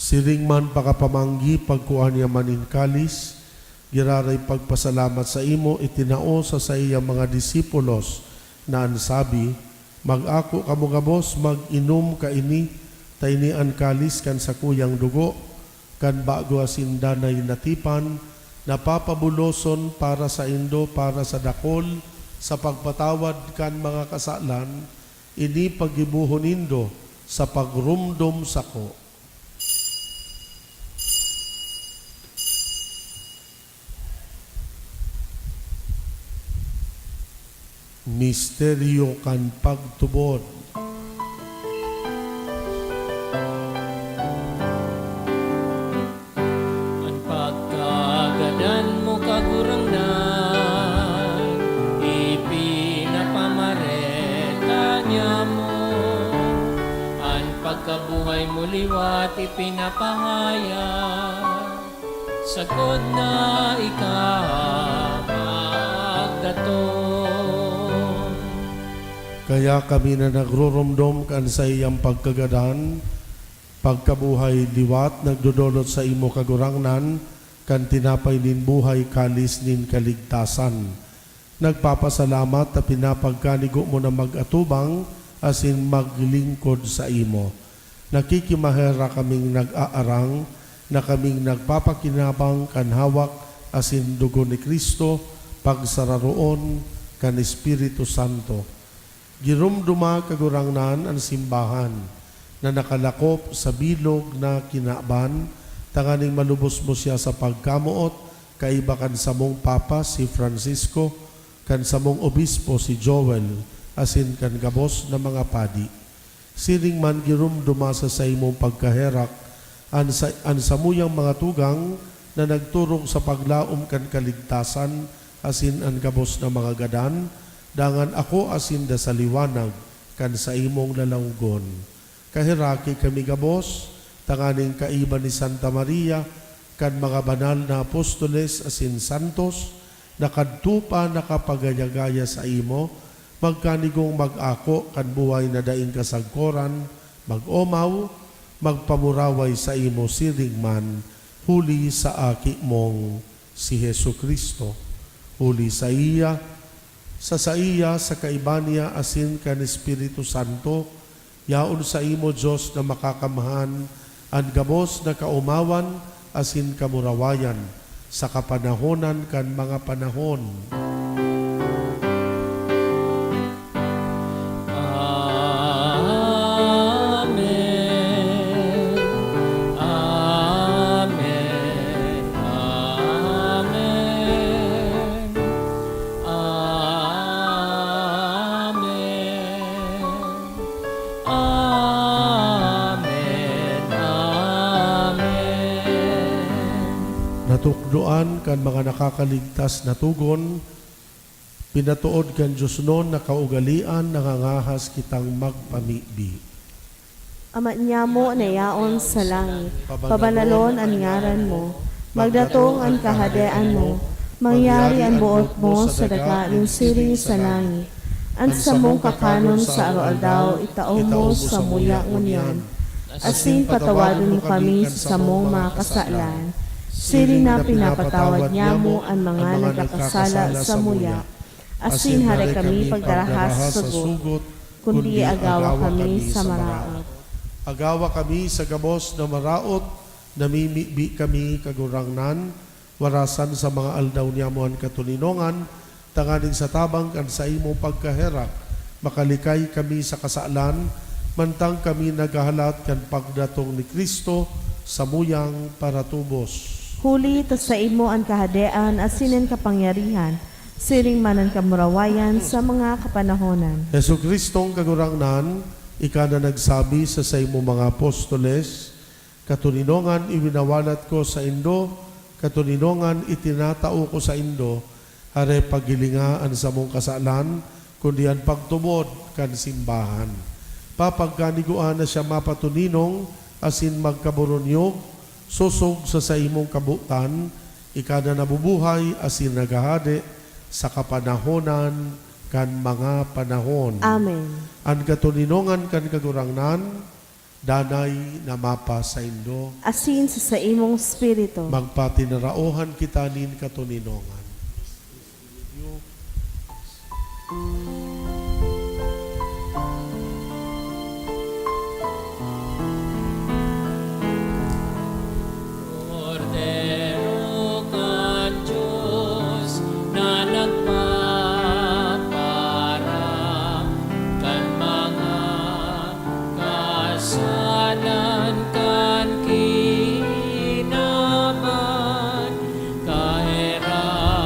[SPEAKER 3] Siring man pakapamanggi pagkuhan niya manin kalis, giraray pagpasalamat sa imo, itinao sa iyang mga disipulos, na ansabi, mag-ako kamugabos, mag-inom kaini, taini an kalis kan sa kuyang dugo, kan bago asin danay natipan, napapabuloson para sa Indo, para sa dakol, sa pagpatawad kan mga kasalan, ini pagibuhon Indo, sa pagrumdom sako. Misteryo kan pagtubod.
[SPEAKER 2] Ang pagkagay buhay mo liwat ipinapahaya. Sagod na ikaw magdaton.
[SPEAKER 3] Kaya kami na nagrurumdom kan sa iyang pagkagadan, pagkabuhay liwat, nagdudulot sa imo kagurangnan, kan tinapay nin buhay kalis nin kaligtasan. Nagpapasalamat na pinapagkanigo mo na mag-atubang asin maglingkod sa imo. Nakikimahera kaming nag-aarang, na kaming nagpapakinabang kan hawak asin dugo ni Kristo, pagsararoon kan Espiritu Santo. Girumduma kagurangnan ang simbahan na nakalakop sa bilog na kinaban, tanganing malubos mo siya sa pagkamuot, kaiba kan samong Papa si Francisco, kan samong Obispo si Joel, asin kan gabos na mga padi. Siring man girumduma sa imong pagkaherak, an samuyang mga tugang na nagturong sa paglaom kan kaligtasan, asin an gabos na mga gadan, dangan ako asin da sa liwanag kan sa imong lalawgon. Kahiraki kami gabos, tanganing kaiba ni Santa Maria, kan mga banal na apostoles asin santos, nakadtupa nakapagayagaya sa imo, magkanigong mag-ako kan buhay na daing kasagkoran, mag-omaw, magpamuraway sa imo siring man, huli sa aki mong si Hesu Kristo. Huli sa iya, sa kaibanya asin kan Espiritu Santo, yaon sa imo Diyos na makakamahan, ang gabos na kaumawan asin kamurawayan, sa kapanahonan kan mga panahon. Natukdoan kan mga nakakaligtas na tugon, pinatuod kan Diyos noon na kaugalian, nangangahas kitang magpamibi.
[SPEAKER 1] Ama niya mo na yaon sa langit, pabanalon ang ngaran mo, magdatong ang kahadean mo, mangyari ang buot mo sa daga ng siring sa langit, ang samong kakanon sa araw-aldaw, itaom mo sa muya ngunyan, asin patawadon mo kami sa samong mga kasalan, siring na pinapatawad niya mo ang mga nagkakasala sa muya, asin hari kami pagdarahas sa sugot, kundi agawa kami sa maraot.
[SPEAKER 3] Agawa kami sa gabos na maraot, namimibi kami kagurangnan, warasan sa mga aldaw niya mo ang katuninongan, tanganing sa tabang kan sa imo pagkaherak, makalikay kami sa kasalan, mantang kami naghahalat kan pagdatong ni Kristo sa muyang paratubos.
[SPEAKER 1] Huli ta sa imo ang kahadean asinen kapangyarihan, siring man ang kamurawayan sa mga kapanahonan.
[SPEAKER 3] Hesu Kristong kagurangnan, ika na nagsabi sa imo mga apostoles, katuninongan iwinawalat ko sa Indo, katuninongan itinatao ko sa Indo, hare pagilingaan sa mong kasalan, kundi ang pagtubod kan simbahan. Papagkaniguan na siya mapatuninong, asin magkaburonyog, susog sa imong kabutan, ika na nabubuhay asin nagahade sa kapanahonan kan mga panahon.
[SPEAKER 1] Amen.
[SPEAKER 3] Ang katuninongan kan kagurangnan, danay na mapa sa Indo.
[SPEAKER 1] Asin sa imong spirito.
[SPEAKER 3] Magpatinaraohan kita nin katuninongan.
[SPEAKER 2] Kahiraki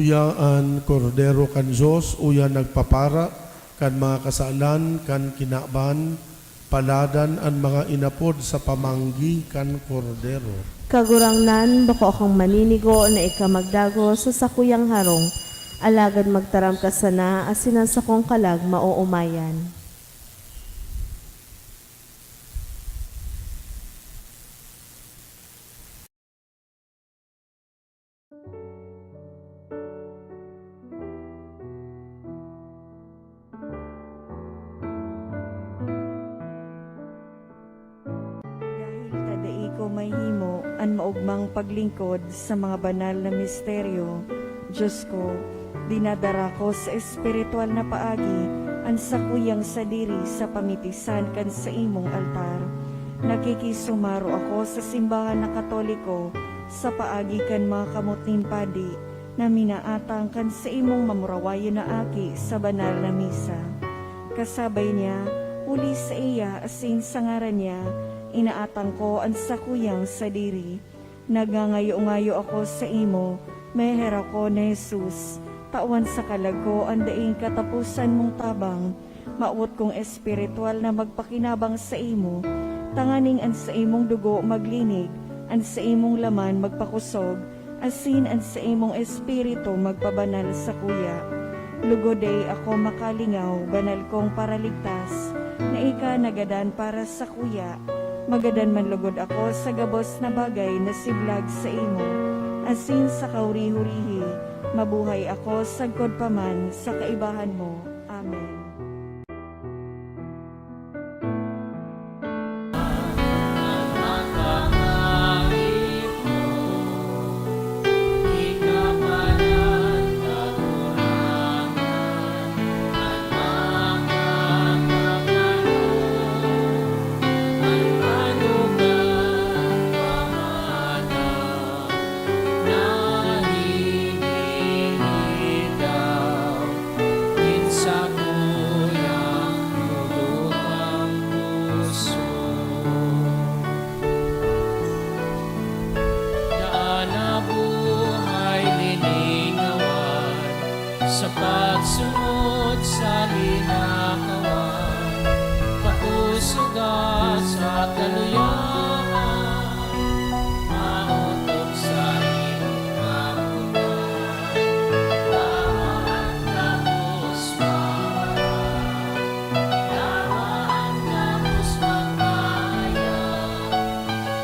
[SPEAKER 3] uyaan kordero kan Dios uya nagpapara kan mga kasalan kan kinaban paladan an mga inapod sa pamanggi kan kordero.
[SPEAKER 1] Kagurangnan, bako akong maninigo na ikamagdago sa sakuyang harong, alagad magtaram ka sana, asinan sa kong kalag mauumayan.
[SPEAKER 5] Dahil tadai ko may himo, an maugmang paglingkod sa mga banal na misteryo, Diyos ko, dinadara ko sa espiritual na paagi, an sakuyang sadiri sa pamitisan kan sa imong altar. Nakikisumaro ako sa simbahan na Katoliko, sa paagi kan mga kamutnin padi, na minaatang kan sa imong mamurawayo na aki sa banal na misa. Kasabay niya, uli sa iya asin sa ngaran niya, inaatang ko ang sakuyang sadiri. Nagangayo-ngayo ako sa imo, meher ako na Jesus. Tawan sa kalag ko ang daing katapusan mong tabang, maawot kong espiritual na magpakinabang sa imo. Tanganing an sa imong dugo maglinig, an sa imong laman magpakusog, asin an sa imong espiritu magpabanal sa kuya. Lugoday ako makalingaw, banal kong paraligtas, na ika nagadan para sa kuya. Magadan man lugod ako sa gabos na bagay na siblag sa imo. Asin sa kauri-hurihi, mabuhay ako sagkod paman sa kaibahan mo. Amen.
[SPEAKER 2] Sa pagsunod sa linakawan, kapusuga sa kaluyaan, mautok sa iyong karunan, lawan tapos maharap, lawan tapos magmaya,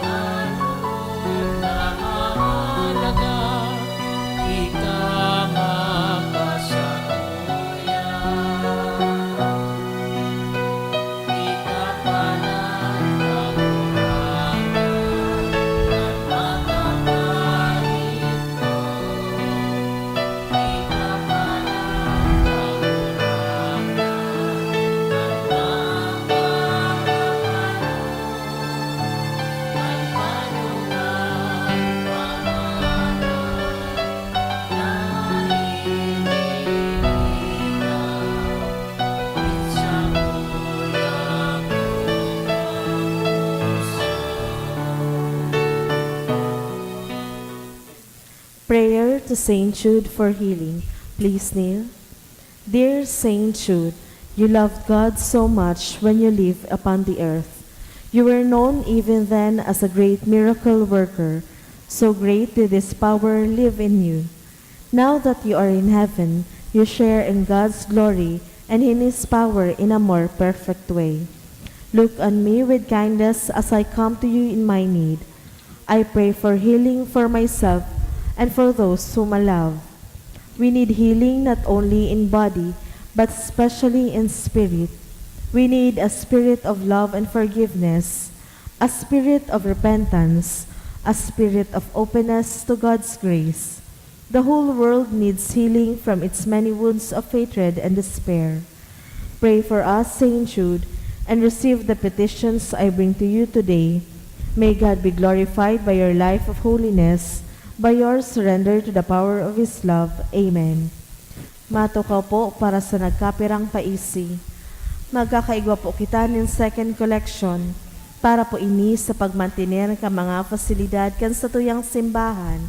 [SPEAKER 2] anunod na mahalaga, ika
[SPEAKER 1] Prayer to Saint Jude for healing. Please kneel. Dear Saint Jude, you loved God so much when you lived upon the earth. You were known even then as a great miracle worker. So great did His power live in you. Now that you are in heaven, you share in God's glory and in His power in a more perfect way. Look on me with kindness as I come to you in my need. I pray for healing for myself and for those whom I love. We need healing not only in body, but especially in spirit. We need a spirit of love and forgiveness, a spirit of repentance, a spirit of openness to God's grace. The whole world needs healing from its many wounds of hatred and despair. Pray for us, Saint Jude, and receive the petitions I bring to you today. May God be glorified by your life of holiness, by your surrender to the power of His love. Amen. Matukaw po para sa nagkapirang paisi. Magkakaigwa po kita ng second collection para po ini sa pagmantiner ka mga fasilidad kan sa tuyang simbahan.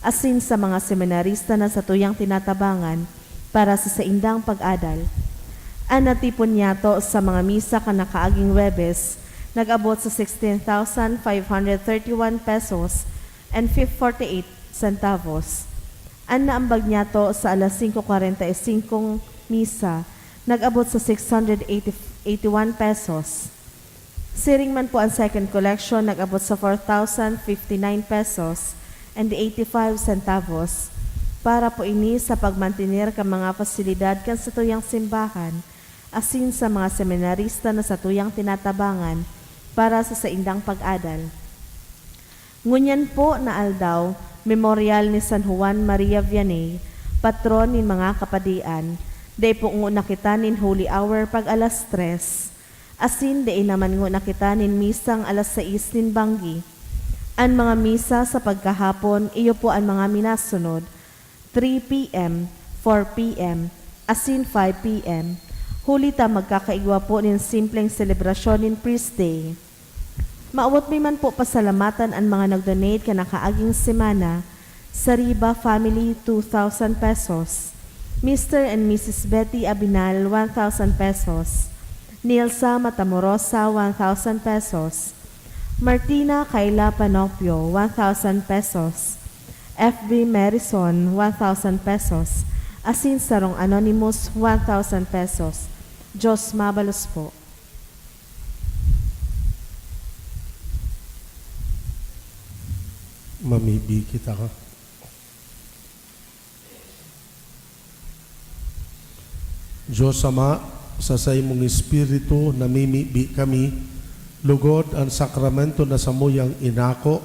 [SPEAKER 1] asin sa mga seminarista na sa tuyang tinatabangan para sa saindang pag-adal. Ang natipon niyato sa mga misa kanakaaging Webes, nag-abot sa 16,531 pesos and 48 centavos. Ang naambag niyato sa alas 5:45 misa, nag-abot sa 681 pesos. Siring man po ang second collection, nag-abot sa 4,059 pesos and 85 centavos para po ini sa pagmantinir ka mga pasilidad kan sa tuyang simbahan, asin sa mga seminarista na sa tuyang tinatabangan para sa saindang pag-adal. Ngunyan po na aldaw, memorial ni San Juan Maria Vianney, patron ni mga kapadian, day po ngu nakita nin holy hour pag alas 3, asin day naman ngu nakita nin misang alas 6 nin banggi. Ang mga misa sa pagkahapon, iyo po ang mga minasunod, 3 p.m., 4 p.m., asin 5 p.m. Hulita magkakaigwa po nin simpleng selebrasyon nin priest day. Maawat may man po pasalamatan ang mga nag-donate ka nakaaging semana. Sariba Family, 2,000 pesos. Mr. and Mrs. Betty Abinal, 1,000 pesos. Nilsa Matamorosa, 1,000 pesos. Martina Kayla Panopio, 1,000 pesos. FB Marison, 1,000 pesos. Asin Sarong Anonymous, 1,000 pesos. Diyos mabalos po.
[SPEAKER 3] Mamibi kita ka. Diyos Ama, sa imong Espiritu, namimibi kami, lugod ang sakramento na samuyang inako,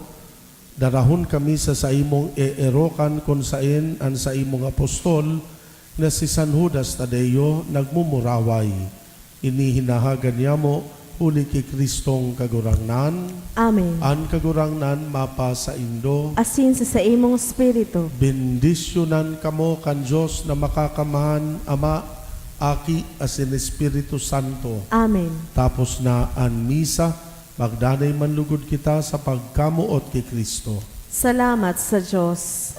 [SPEAKER 3] darahon kami sa imong eerokan kung sain ang sa imong apostol na si San Judas Tadeo nagmumuraway. Inihinahagan niya mo, huli kay Kristong kagurangnan,
[SPEAKER 1] Amen.
[SPEAKER 3] an kagurangnan mapa sa Indo,
[SPEAKER 1] Asin sa imong spirito,
[SPEAKER 3] bendisyonan kamo kan Diyos na makakamahan, Ama, Aki, asin Espiritu Santo.
[SPEAKER 1] Amen.
[SPEAKER 3] Tapos na ang misa, magdanay manlugod kita sa pagkamuot kay Kristo.
[SPEAKER 1] Salamat sa Diyos.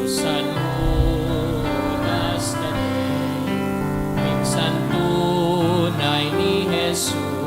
[SPEAKER 2] San Judas Tadeo, minsan tunay ni Jesus.